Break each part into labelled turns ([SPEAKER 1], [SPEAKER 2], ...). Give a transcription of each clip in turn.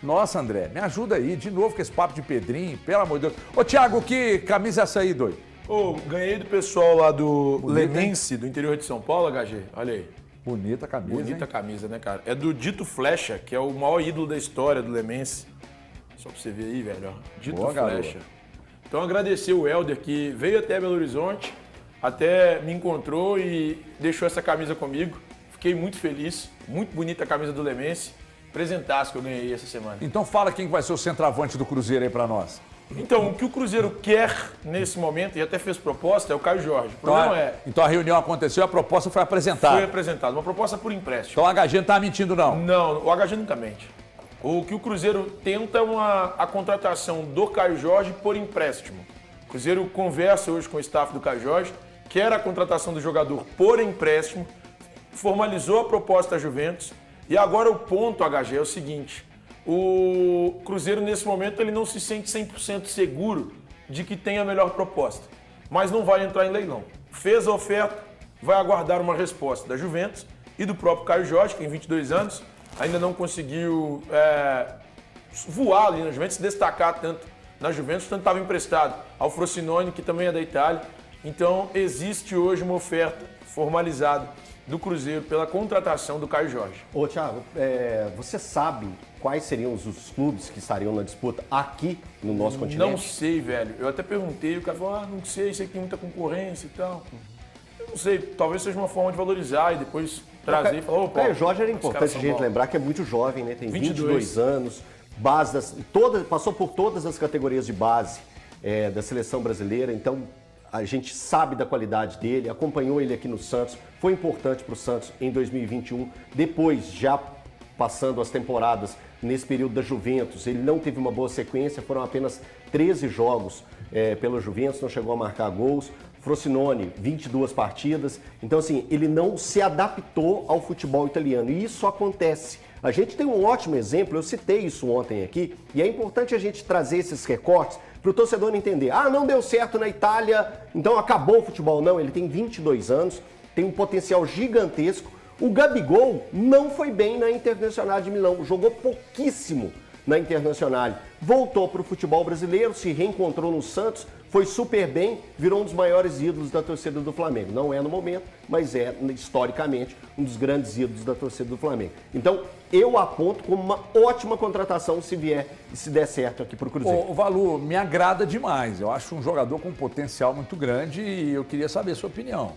[SPEAKER 1] Nossa, André, me ajuda aí, de novo com esse papo de Pedrinho, pelo amor de Deus. Ô, Thiago, que camisa é essa aí, doido?
[SPEAKER 2] Ganhei do pessoal lá do
[SPEAKER 1] Bonita,
[SPEAKER 2] Lemense, do interior de São Paulo, HG. Olha aí.
[SPEAKER 1] Bonita camisa,
[SPEAKER 2] Bonita
[SPEAKER 1] hein?
[SPEAKER 2] camisa, né, cara? É do Dito Flecha, que é o maior ídolo da história do Lemense. Só pra você ver aí, velho, ó. Dito
[SPEAKER 1] Boa,
[SPEAKER 2] Flecha.
[SPEAKER 1] garoto.
[SPEAKER 2] Então, agradecer o Helder, que veio até Belo Horizonte, até me encontrou e deixou essa camisa comigo. Fiquei muito feliz. Muito bonita a camisa do Lemense. Presentaço que eu ganhei essa semana.
[SPEAKER 1] Então fala quem vai ser o centroavante do Cruzeiro aí pra nós.
[SPEAKER 2] Então, o que o Cruzeiro quer nesse momento, e até fez proposta, é o Caio Jorge. O problema
[SPEAKER 1] Então a reunião aconteceu e a proposta foi apresentada.
[SPEAKER 2] foi apresentada uma proposta por empréstimo.
[SPEAKER 1] Então a HG não tá mentindo, não.
[SPEAKER 2] Não, o HG nunca mente. O que o Cruzeiro tenta é a contratação do Caio Jorge por empréstimo. O Cruzeiro conversa hoje com o staff do Caio Jorge, quer a contratação do jogador por empréstimo, formalizou a proposta da Juventus, e agora o ponto, HG, é o seguinte: o Cruzeiro, nesse momento, ele não se sente 100% seguro de que tem a melhor proposta, mas não vai entrar em leilão. Fez a oferta, vai aguardar uma resposta da Juventus e do próprio Caio Jorge, que tem 22 anos, ainda não conseguiu voar ali na Juventus, se destacar tanto na Juventus, tanto estava emprestado ao Frosinone, que também é da Itália. Então, existe hoje uma oferta formalizada do Cruzeiro pela contratação do Caio Jorge.
[SPEAKER 3] Ô, Thiago, você sabe quais seriam os clubes que estariam na disputa aqui no nosso continente?
[SPEAKER 2] Não sei, velho. Eu até perguntei, o cara falou, não sei, sei que tem muita concorrência e tal. Eu não sei, talvez seja uma forma de valorizar e depois trazer e falar,
[SPEAKER 3] O Caio Jorge era importante a gente lembrar que é muito jovem, né? Tem 22 anos, passou por todas as categorias de base da seleção brasileira, então a gente sabe da qualidade dele, acompanhou ele aqui no Santos, foi importante para o Santos em 2021, depois já passando as temporadas nesse período da Juventus, ele não teve uma boa sequência, foram apenas 13 jogos pela Juventus, não chegou a marcar gols. Frosinone, 22 partidas. Então, assim, ele não se adaptou ao futebol italiano. E isso acontece. A gente tem um ótimo exemplo, eu citei isso ontem aqui, e é importante a gente trazer esses recortes para o torcedor entender. Ah, não deu certo na Itália, então acabou o futebol. Não, ele tem 22 anos, tem um potencial gigantesco. O Gabigol não foi bem na Internacional de Milão, jogou pouquíssimo na Internacional. Voltou para o futebol brasileiro, se reencontrou no Santos, foi super bem, virou um dos maiores ídolos da torcida do Flamengo. Não é no momento, mas é, historicamente, um dos grandes ídolos da torcida do Flamengo. Então, eu aponto como uma ótima contratação se vier e se der certo aqui para o Cruzeiro.
[SPEAKER 1] O Valu, me agrada demais. Eu acho um jogador com um potencial muito grande e eu queria saber a sua opinião.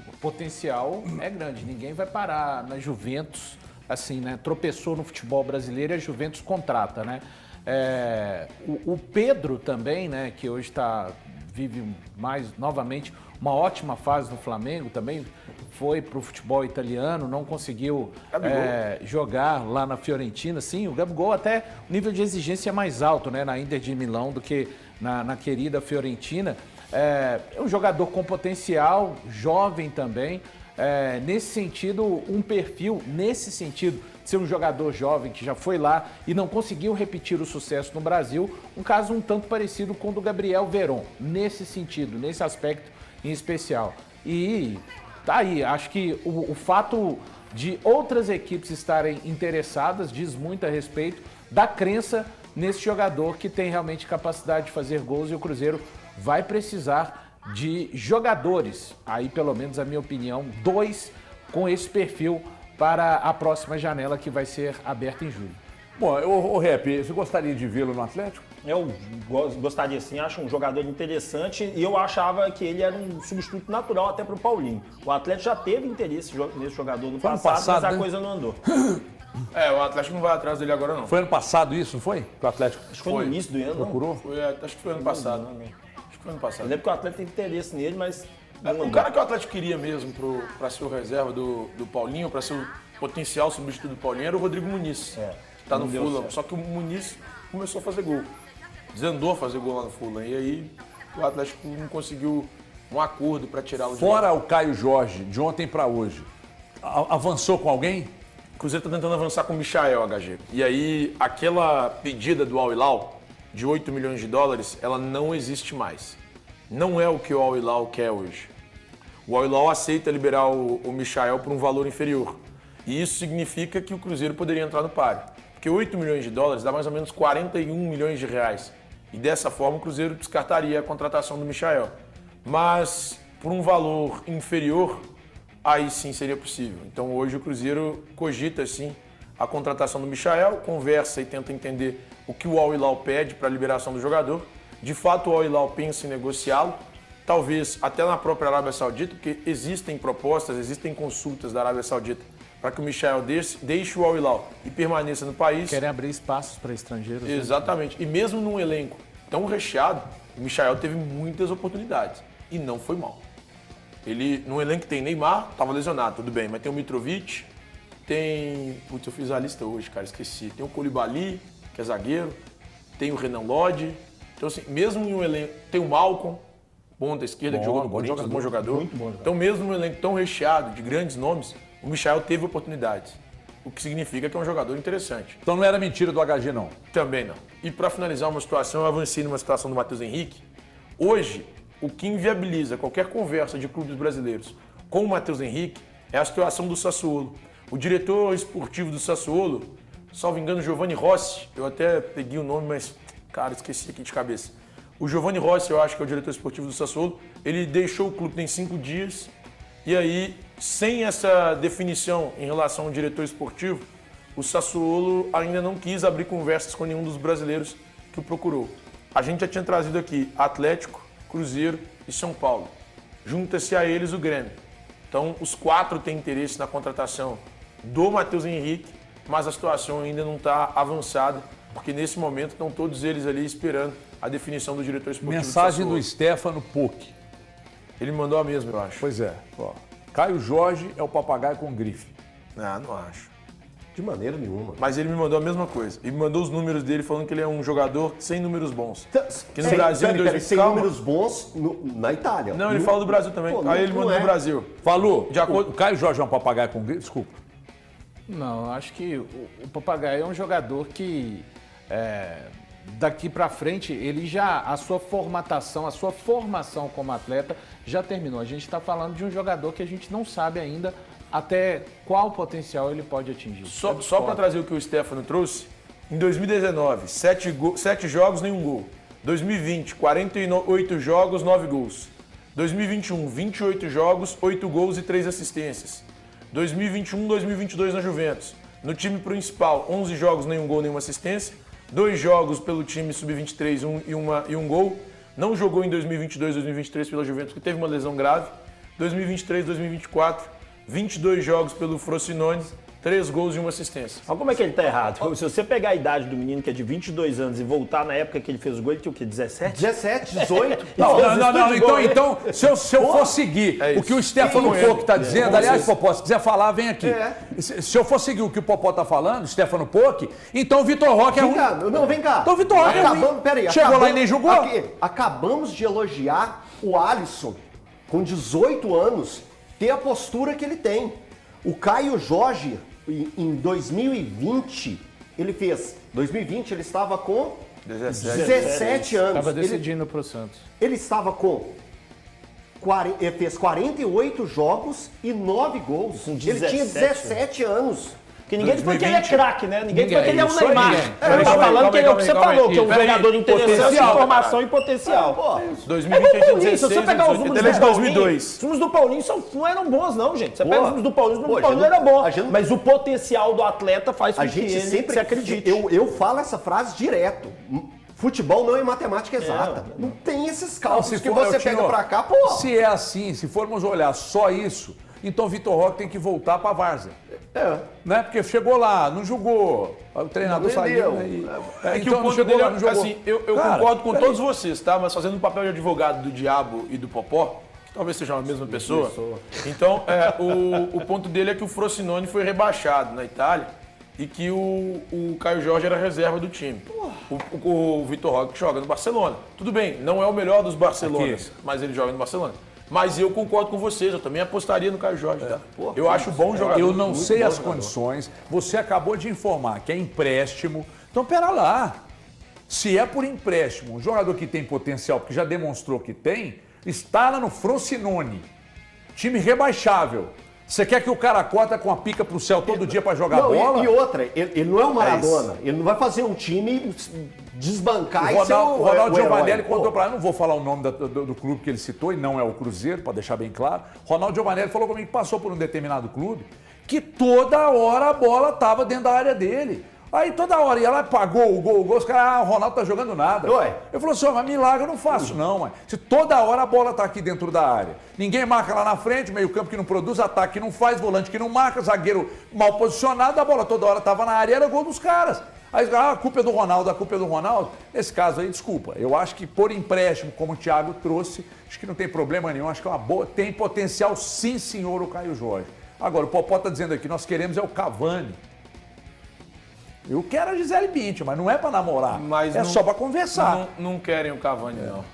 [SPEAKER 4] O potencial é grande. Ninguém vai parar na Juventus, assim, né? Tropeçou no futebol brasileiro e a Juventus contrata, né? O Pedro também, né, que hoje vive mais novamente uma ótima fase no Flamengo, também foi para o futebol italiano, não conseguiu jogar lá na Fiorentina. Sim, o Gabigol até o nível de exigência é mais alto, né, na Inter de Milão do que na querida Fiorentina. É um jogador com potencial, jovem também. Nesse sentido, um perfil, nesse sentido, ser um jogador jovem que já foi lá e não conseguiu repetir o sucesso no Brasil, um caso um tanto parecido com o do Gabriel Veron, nesse sentido, nesse aspecto em especial. E tá aí, acho que o fato de outras equipes estarem interessadas diz muito a respeito da crença nesse jogador que tem realmente capacidade de fazer gols, e o Cruzeiro vai precisar de jogadores, aí pelo menos a minha opinião, 2 com esse perfil para a próxima janela que vai ser aberta em julho.
[SPEAKER 1] Bom, o Rep, você gostaria de vê-lo no Atlético?
[SPEAKER 5] Eu gostaria sim, acho um jogador interessante e eu achava que ele era um substituto natural até para o Paulinho. O Atlético já teve interesse nesse jogador no passado, mas a coisa não andou.
[SPEAKER 2] O Atlético não vai atrás dele agora não.
[SPEAKER 1] Foi ano passado isso, não foi? Que o Atlético
[SPEAKER 5] Acho que foi no início do ano.
[SPEAKER 1] procurou?
[SPEAKER 2] Acho que foi ano passado. Acho que foi ano passado.
[SPEAKER 5] Eu lembro que o Atlético teve interesse nele, mas não andou.
[SPEAKER 2] O cara que o Atlético queria mesmo para ser o reserva do Paulinho, para ser o potencial substituto do Paulinho, era o Rodrigo Muniz. Que tá no Fulham. Só que o Muniz começou a fazer gol. Desandou a fazer gol lá no Fulham. E aí o Atlético não conseguiu um acordo para tirá-lo de lá.
[SPEAKER 1] Fora o Caio Jorge, de ontem para hoje, avançou com alguém?
[SPEAKER 2] O Cruzeiro está tentando avançar com o Michael, HG. E aí, aquela pedida do Al Hilal de 8 milhões de dólares, ela não existe mais. Não é o que o Al Hilal quer hoje. O Al Hilal aceita liberar o Michael por um valor inferior. E isso significa que o Cruzeiro poderia entrar no páreo. Porque 8 milhões de dólares dá mais ou menos 41 milhões de reais. E dessa forma o Cruzeiro descartaria a contratação do Michael. Mas por um valor inferior, aí sim seria possível. Então hoje o Cruzeiro cogita sim a contratação do Michael, conversa e tenta entender o que o Al Hilal pede para a liberação do jogador. De fato o Al Hilal pensa em negociá-lo, talvez até na própria Arábia Saudita, porque existem propostas, existem consultas da Arábia Saudita para que o Michael deixe o Al Hilal e permaneça no país.
[SPEAKER 4] Querem abrir espaços para estrangeiros.
[SPEAKER 2] Exatamente. E mesmo num elenco tão recheado, o Michael teve muitas oportunidades e não foi mal. Ele, num elenco que tem Neymar, estava lesionado, tudo bem, mas tem o Mitrovic, tem... Putz, eu fiz a lista hoje, cara, esqueci. Tem o Koulibaly, que é zagueiro, tem o Renan Lodge. Então, assim, mesmo em um elenco... Tem o Malcom, ponta esquerda, que jogou no Corinthians, bom jogador.
[SPEAKER 5] Muito bom jogador.
[SPEAKER 2] Então, mesmo num elenco tão recheado de grandes nomes, o Michael teve oportunidades. O que significa que é um jogador interessante.
[SPEAKER 1] Então não era mentira do HG, não.
[SPEAKER 2] Também não. E para finalizar uma situação, eu avancei numa situação do Matheus Henrique. Hoje, o que inviabiliza qualquer conversa de clubes brasileiros com o Matheus Henrique é a situação do Sassuolo. O diretor esportivo do Sassuolo, salvo engano, Giovanni Rossi, eu até peguei o nome, mas, cara, esqueci aqui de cabeça. O Giovanni Rossi, eu acho que é o diretor esportivo do Sassuolo, ele deixou o clube tem 5 dias e aí, sem essa definição em relação ao diretor esportivo, o Sassuolo ainda não quis abrir conversas com nenhum dos brasileiros que o procurou. A gente já tinha trazido aqui Atlético, Cruzeiro e São Paulo. Junta-se a eles o Grêmio. Então, os 4 têm interesse na contratação do Matheus Henrique, mas a situação ainda não está avançada, porque nesse momento estão todos eles ali esperando a definição do diretor esportivo.
[SPEAKER 1] Mensagem do Stefano Pucci.
[SPEAKER 2] Ele mandou a mesma, eu acho.
[SPEAKER 1] Pois é. Ó, Caio Jorge é o papagaio com grife.
[SPEAKER 2] Não acho.
[SPEAKER 3] De maneira nenhuma.
[SPEAKER 2] Mas ele me mandou a mesma coisa. E me mandou os números dele falando que ele é um jogador sem números bons. Que no Brasil, em 2000...
[SPEAKER 3] sem números bons na Itália.
[SPEAKER 2] Não, ele fala do Brasil também.
[SPEAKER 3] Pô,
[SPEAKER 2] Aí ele mandou do Brasil.
[SPEAKER 1] Falou.
[SPEAKER 2] De acordo...
[SPEAKER 1] O Caio Jorge é um papagaio com grife? Desculpa.
[SPEAKER 4] Não, acho que o Papagaio é um jogador que daqui para frente ele já a sua formação como atleta já terminou. A gente está falando de um jogador que a gente não sabe ainda até qual potencial ele pode atingir.
[SPEAKER 2] Só para trazer o que o Stefano trouxe, em 2019, 7 jogos, nenhum gol. 2020, 48 jogos, 9 gols. 2021, 28 jogos, 8 gols e 3 assistências. 2021, 2022 na Juventus. No time principal, 11 jogos, nenhum gol, nenhuma assistência. 2 jogos pelo time sub-23 e um gol. Não jogou em 2022, 2023 pela Juventus, porque teve uma lesão grave. 2023, 2024, 22 jogos pelo Frosinone, 3 gols e uma assistência.
[SPEAKER 5] Olha como é que ele tá errado. Se você pegar a idade do menino, que é de 22 anos, e voltar na época que ele fez o gol, ele tinha o quê? 17?
[SPEAKER 3] 17, 18.
[SPEAKER 1] Não. Então, se eu for seguir o que o Stefano Pucci está dizendo, aliás, Popó, se quiser falar, vem aqui. Se eu for seguir o que o Popó está falando, Stefano Pucci, então o Vitor Roque é ruim.
[SPEAKER 3] Vem cá.
[SPEAKER 1] Então o Vitor Roque é ruim.
[SPEAKER 3] Peraí,
[SPEAKER 1] chegou lá e nem jogou.
[SPEAKER 3] Acabamos de elogiar o Alisson, com 18 anos, ter a postura que ele tem. O Caio Jorge, em 2020, ele fez. 2020 ele estava com 17 anos.
[SPEAKER 4] Estava decidindo para o Santos.
[SPEAKER 3] Ele estava com. Ele fez 48 jogos e 9 gols. Ele tinha 17 anos.
[SPEAKER 5] Porque ninguém falou que ele é craque, né? Ninguém falou que ele é um
[SPEAKER 1] isso aí,
[SPEAKER 5] Neymar. Ele tá falando que ele é o que você falou, que é um jogador interessante, informação e potencial.
[SPEAKER 2] 2020
[SPEAKER 5] É Paulinho, se você pegar os números do Paulinho,
[SPEAKER 2] 2002.
[SPEAKER 5] os números do Paulinho não eram bons, não, gente. Você pega os números do Paulinho, não era bom. Mas o potencial do atleta faz com que ele se acredite.
[SPEAKER 3] Eu falo essa frase direto. Futebol não é matemática exata. Não tem esses cálculos que você pega pra cá, pô.
[SPEAKER 1] Se é assim, se formos olhar só isso, então o Vitor Roque tem que voltar pra várzea. Né? Porque chegou lá, não jogou, o treinador saiu.
[SPEAKER 2] Então não chegou lá, não jogou. Assim, eu concordo com todos vocês, tá? Mas fazendo o papel de advogado do Diabo e do Popó, que talvez sejam a mesma pessoa. Então, o ponto dele é que o Frosinone foi rebaixado na Itália e que o Caio Jorge era reserva do time. O Vitor Roque joga no Barcelona. Tudo bem, não é o melhor dos Barcelonas, mas ele joga no Barcelona. Mas eu concordo com vocês, eu também apostaria no Caio Jorge. Tá? Eu acho bom jogador.
[SPEAKER 1] Eu não sei as condições, você acabou de informar que é empréstimo. Então, pera lá. Se é por empréstimo, um jogador que tem potencial, porque já demonstrou que tem, está lá no Frosinone, time rebaixável. Você quer que o cara corta com a pica pro céu todo dia pra jogar bola?
[SPEAKER 3] E outra, ele não é o Maradona. Ele não vai fazer um time desbancar
[SPEAKER 1] o Ronaldo Giovanelli
[SPEAKER 3] herói.
[SPEAKER 1] contou pra mim, não vou falar o nome do clube que ele citou, e não é o Cruzeiro, pra deixar bem claro. Ronaldo Giovanelli falou comigo que passou por um determinado clube que toda hora a bola tava dentro da área dele. Aí toda hora ia lá, pagou o gol, os caras, o Ronaldo tá jogando nada.
[SPEAKER 3] Ué.
[SPEAKER 1] Eu falei assim, mas milagre eu não faço não, mano. Se toda hora a bola tá aqui dentro da área, ninguém marca lá na frente, meio campo que não produz, ataque que não faz, volante que não marca, zagueiro mal posicionado, a bola toda hora tava na área, era gol dos caras. Aí a culpa é do Ronaldo, a culpa é do Ronaldo. Nesse caso aí, desculpa, eu acho que por empréstimo, como o Thiago trouxe, acho que não tem problema nenhum, acho que é uma boa, tem potencial sim, senhor, o Caio Jorge. Agora, o Popó tá dizendo aqui, nós queremos é o Cavani. Eu quero a Gisele Bündchen, mas não é pra namorar.
[SPEAKER 2] Mas
[SPEAKER 1] é só pra conversar.
[SPEAKER 2] Não querem o Cavani, não.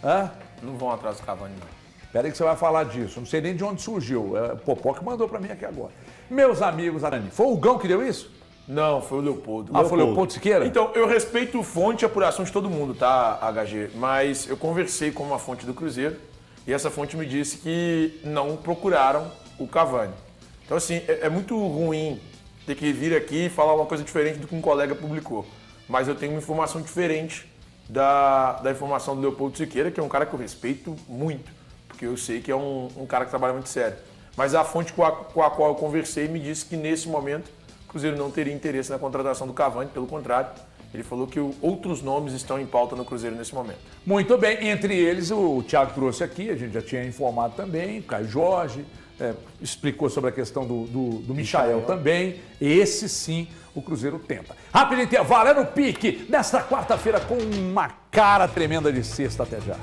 [SPEAKER 1] Hã?
[SPEAKER 2] Não vão atrás do Cavani, não.
[SPEAKER 1] Espera aí que você vai falar disso. Não sei nem de onde surgiu. É o Popó que mandou pra mim aqui agora. Meus amigos, Arani, foi o Gão que deu isso?
[SPEAKER 2] Não, foi o Leopoldo.
[SPEAKER 1] Foi o Leopoldo Siqueira?
[SPEAKER 2] Então, eu respeito fonte e apuração de todo mundo, tá, HG? Mas eu conversei com uma fonte do Cruzeiro e essa fonte me disse que não procuraram o Cavani. Então, assim, é muito ruim ter que vir aqui e falar uma coisa diferente do que um colega publicou. Mas eu tenho uma informação diferente da informação do Leopoldo Siqueira, que é um cara que eu respeito muito, porque eu sei que é um cara que trabalha muito sério. Mas a fonte com a qual eu conversei me disse que nesse momento o Cruzeiro não teria interesse na contratação do Cavani, pelo contrário, ele falou que outros nomes estão em pauta no Cruzeiro nesse momento.
[SPEAKER 1] Muito bem, entre eles o Thiago trouxe aqui, a gente já tinha informado também, o Caio Jorge, explicou sobre a questão do Michael também. Esse sim o Cruzeiro tenta. Rápido intervalo, é no pique, nesta quarta-feira com uma cara tremenda de sexta. Até já.